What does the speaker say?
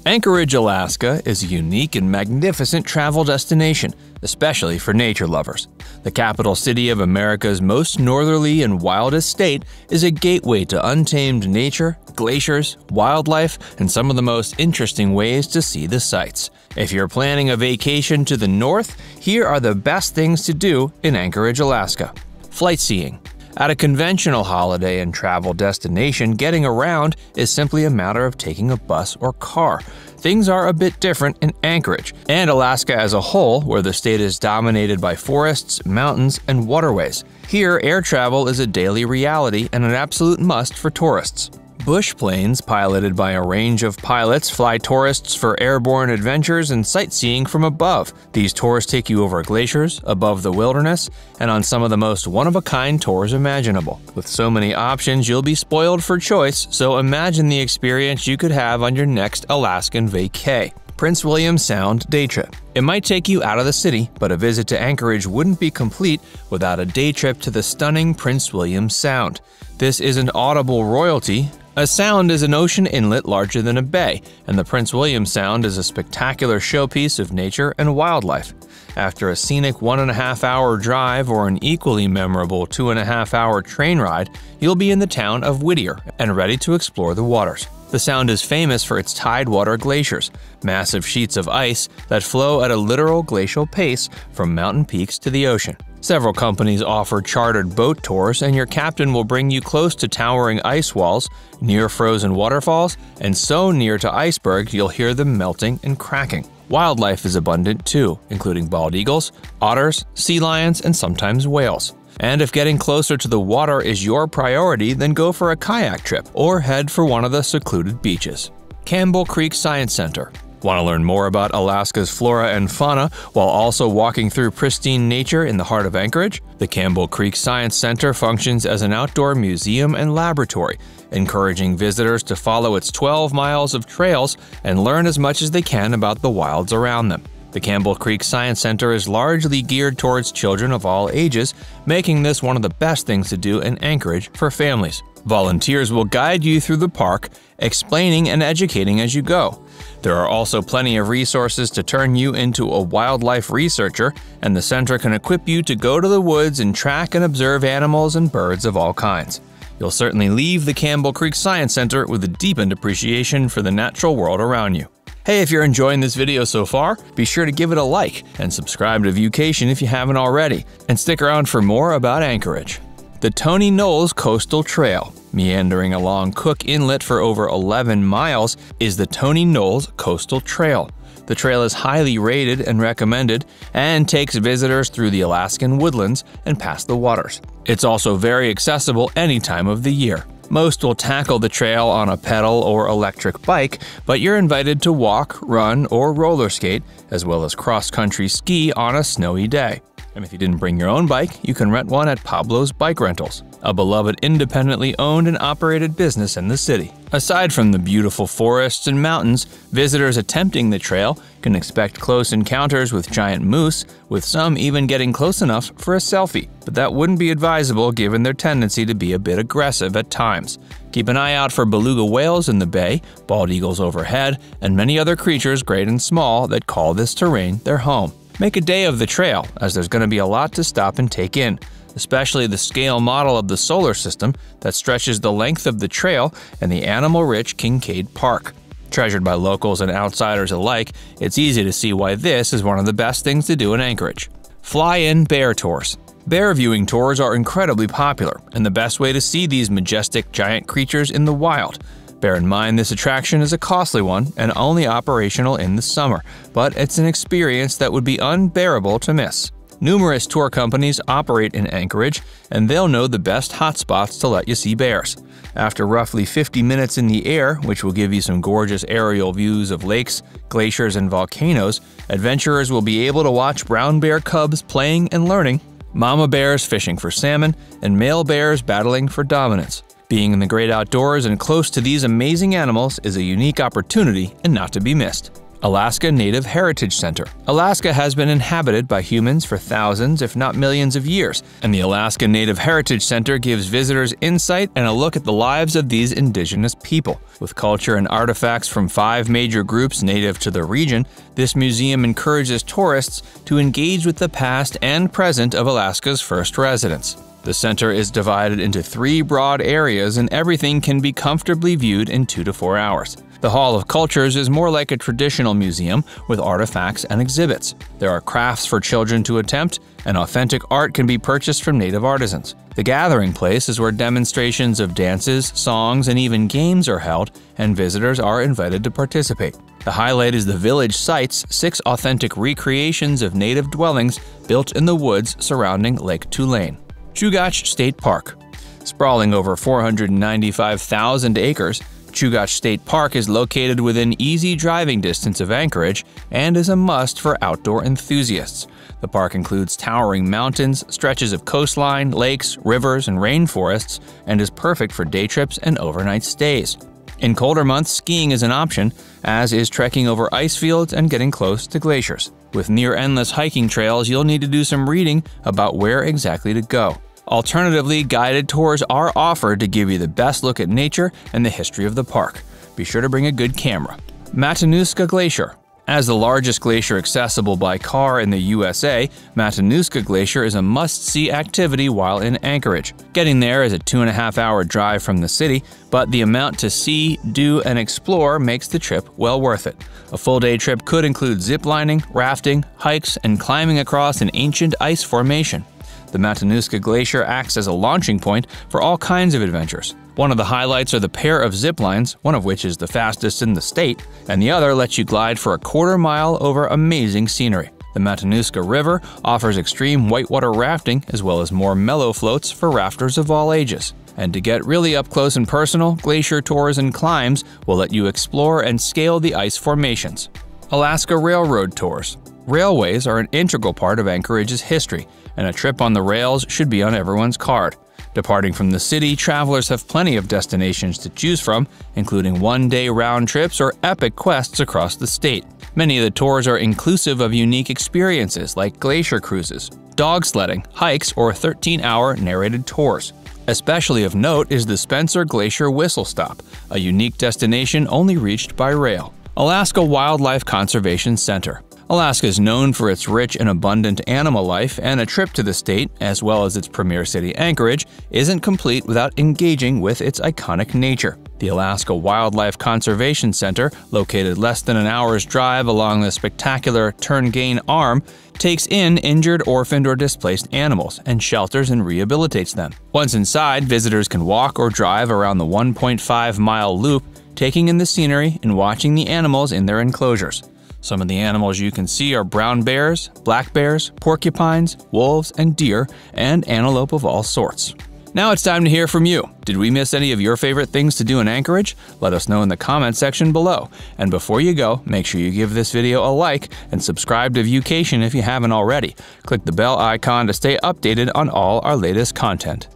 Anchorage, Alaska is a unique and magnificent travel destination, especially for nature lovers. The capital city of America's most northerly and wildest state is a gateway to untamed nature, glaciers, wildlife, and some of the most interesting ways to see the sights. If you're planning a vacation to the north, here are the best things to do in Anchorage, Alaska. Flightseeing. At a conventional holiday and travel destination, getting around is simply a matter of taking a bus or car. Things are a bit different in Anchorage and Alaska as a whole, where the state is dominated by forests, mountains, and waterways. Here, air travel is a daily reality and an absolute must for tourists. Bush planes, piloted by a range of pilots, fly tourists for airborne adventures and sightseeing from above. These tours take you over glaciers, above the wilderness, and on some of the most one-of-a-kind tours imaginable. With so many options, you'll be spoiled for choice, so imagine the experience you could have on your next Alaskan vacay. Prince William Sound Day Trip. It might take you out of the city, but a visit to Anchorage wouldn't be complete without a day trip to the stunning Prince William Sound. This isn't audible royalty. A sound is an ocean inlet larger than a bay, and the Prince William Sound is a spectacular showpiece of nature and wildlife. After a scenic 1.5-hour drive or an equally memorable 2.5-hour train ride, you'll be in the town of Whittier and ready to explore the waters. The Sound is famous for its tidewater glaciers, massive sheets of ice that flow at a literal glacial pace from mountain peaks to the ocean. Several companies offer chartered boat tours, and your captain will bring you close to towering ice walls, near frozen waterfalls, and so near to icebergs you'll hear them melting and cracking. Wildlife is abundant too, including bald eagles, otters, sea lions, and sometimes whales. And if getting closer to the water is your priority, then go for a kayak trip or head for one of the secluded beaches. Campbell Creek Science Center. Want to learn more about Alaska's flora and fauna while also walking through pristine nature in the heart of Anchorage? The Campbell Creek Science Center functions as an outdoor museum and laboratory, encouraging visitors to follow its 12 miles of trails and learn as much as they can about the wilds around them. The Campbell Creek Science Center is largely geared towards children of all ages, making this one of the best things to do in Anchorage for families. Volunteers will guide you through the park, explaining and educating as you go. There are also plenty of resources to turn you into a wildlife researcher, and the center can equip you to go to the woods and track and observe animals and birds of all kinds. You'll certainly leave the Campbell Creek Science Center with a deepened appreciation for the natural world around you. Hey, if you're enjoying this video so far, be sure to give it a like and subscribe to Viewcation if you haven't already, and stick around for more about Anchorage. The Tony Knowles Coastal Trail. Meandering along Cook Inlet for over 11 miles is the Tony Knowles Coastal Trail. The trail is highly rated and recommended and takes visitors through the Alaskan woodlands and past the waters. It's also very accessible any time of the year. Most will tackle the trail on a pedal or electric bike, but you're invited to walk, run, or roller skate, as well as cross-country ski on a snowy day. And if you didn't bring your own bike, you can rent one at Pablo's Bike Rentals, a beloved independently owned and operated business in the city. Aside from the beautiful forests and mountains, visitors attempting the trail can expect close encounters with giant moose, with some even getting close enough for a selfie, but that wouldn't be advisable given their tendency to be a bit aggressive at times. Keep an eye out for beluga whales in the bay, bald eagles overhead, and many other creatures great and small that call this terrain their home. Make a day of the trail, as there's going to be a lot to stop and take in, especially the scale model of the solar system that stretches the length of the trail and the animal-rich Kincaid Park. Treasured by locals and outsiders alike, it's easy to see why this is one of the best things to do in Anchorage. Fly-in bear tours. Bear viewing tours are incredibly popular, and the best way to see these majestic giant creatures in the wild. Bear in mind this attraction is a costly one and only operational in the summer, but it's an experience that would be unbearable to miss. Numerous tour companies operate in Anchorage, and they'll know the best hotspots to let you see bears. After roughly 50 minutes in the air, which will give you some gorgeous aerial views of lakes, glaciers, and volcanoes, adventurers will be able to watch brown bear cubs playing and learning, mama bears fishing for salmon, and male bears battling for dominance. Being in the great outdoors and close to these amazing animals is a unique opportunity and not to be missed. Alaska Native Heritage Center. Alaska has been inhabited by humans for thousands, if not millions of years, and the Alaska Native Heritage Center gives visitors insight and a look at the lives of these indigenous people. With culture and artifacts from 5 major groups native to the region, this museum encourages tourists to engage with the past and present of Alaska's first residents. The center is divided into 3 broad areas, and everything can be comfortably viewed in 2 to 4 hours. The Hall of Cultures is more like a traditional museum with artifacts and exhibits. There are crafts for children to attempt, and authentic art can be purchased from native artisans. The gathering place is where demonstrations of dances, songs, and even games are held, and visitors are invited to participate. The highlight is the village sites, 6 authentic recreations of native dwellings built in the woods surrounding Lake Tulane. Chugach State Park. Sprawling over 495,000 acres, Chugach State Park is located within easy driving distance of Anchorage and is a must for outdoor enthusiasts. The park includes towering mountains, stretches of coastline, lakes, rivers, and rainforests, and is perfect for day trips and overnight stays. In colder months, skiing is an option, as is trekking over ice fields and getting close to glaciers. With near-endless hiking trails, you'll need to do some reading about where exactly to go. Alternatively, guided tours are offered to give you the best look at nature and the history of the park. Be sure to bring a good camera. Matanuska Glacier. As the largest glacier accessible by car in the USA, Matanuska Glacier is a must-see activity while in Anchorage. Getting there is a 2.5-hour drive from the city, but the amount to see, do, and explore makes the trip well worth it. A full-day trip could include ziplining, rafting, hikes, and climbing across an ancient ice formation. The Matanuska Glacier acts as a launching point for all kinds of adventures. One of the highlights are the pair of zip lines, one of which is the fastest in the state, and the other lets you glide for a quarter mile over amazing scenery. The Matanuska River offers extreme whitewater rafting as well as more mellow floats for rafters of all ages. And to get really up close and personal, glacier tours and climbs will let you explore and scale the ice formations. Alaska Railroad Tours. Railways are an integral part of Anchorage's history, and a trip on the rails should be on everyone's card. Departing from the city, travelers have plenty of destinations to choose from, including one-day round trips or epic quests across the state. Many of the tours are inclusive of unique experiences like glacier cruises, dog sledding, hikes, or 13-hour narrated tours. Especially of note is the Spencer Glacier Whistle Stop, a unique destination only reached by rail. Alaska Wildlife Conservation Center. Alaska is known for its rich and abundant animal life, and a trip to the state, as well as its premier city Anchorage, isn't complete without engaging with its iconic nature. The Alaska Wildlife Conservation Center, located less than an hour's drive along the spectacular Turngain Arm, takes in injured, orphaned, or displaced animals and shelters and rehabilitates them. Once inside, visitors can walk or drive around the 1.5-mile loop, taking in the scenery and watching the animals in their enclosures. Some of the animals you can see are brown bears, black bears, porcupines, wolves, and deer, and antelope of all sorts. Now it's time to hear from you. Did we miss any of your favorite things to do in Anchorage? Let us know in the comment section below. And before you go, make sure you give this video a like and subscribe to Viewcation if you haven't already. Click the bell icon to stay updated on all our latest content.